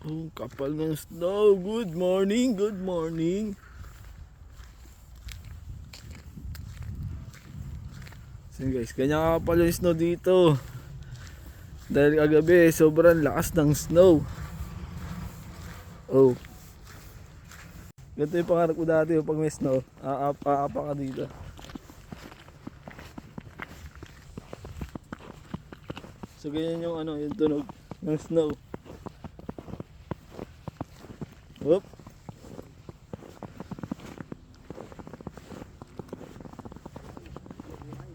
Oh, kapal ng snow. Good morning, good morning. So guys, ganyan kapal yung snow dito. Dahil kagabi, sobrang lakas ng snow. Oh. Ganito yung pangarap ko dati pag may snow. Aapa ka dito. So ganyan yung yung tunog ng snow. Whoop.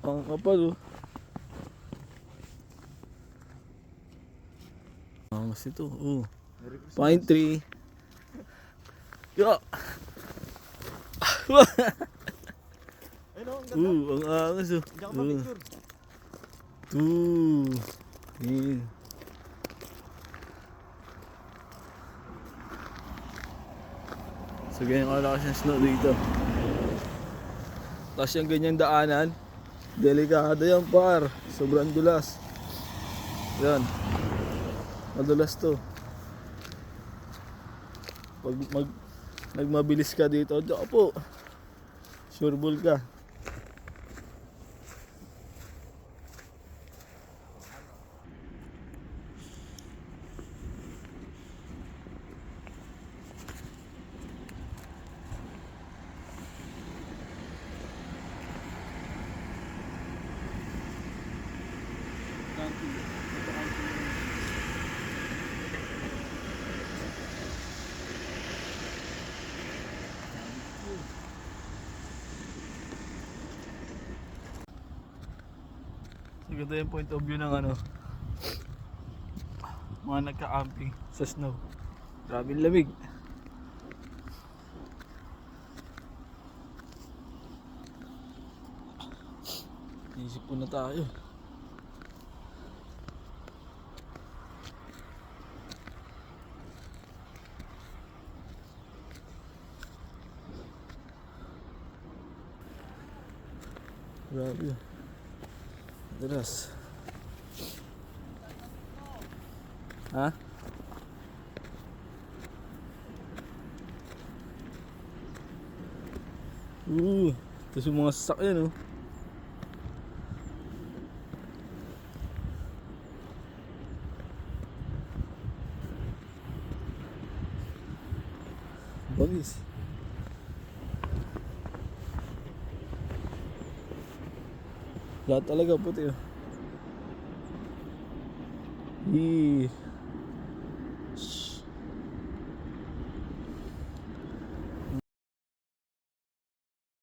Ang kapal oh. Ang mas ito oh. Pine tree. Yo. Ang angas oh. Yan. So ganyan kalakas yung snow dito. Tapos yung ganyang daanan, delikado yan par. Sobrang dulas. Yan. Madulas to. Pag nagmabilis ka dito, diyan po. Sureball ka. So ganda yung point of view ng mga nagka-camping sa snow. Grabe yung lamig. Isip po na tayo. Grabe. Deras. Ha? Ito yung mga sasakyan oh. Bagis. Lahat talaga puti oh.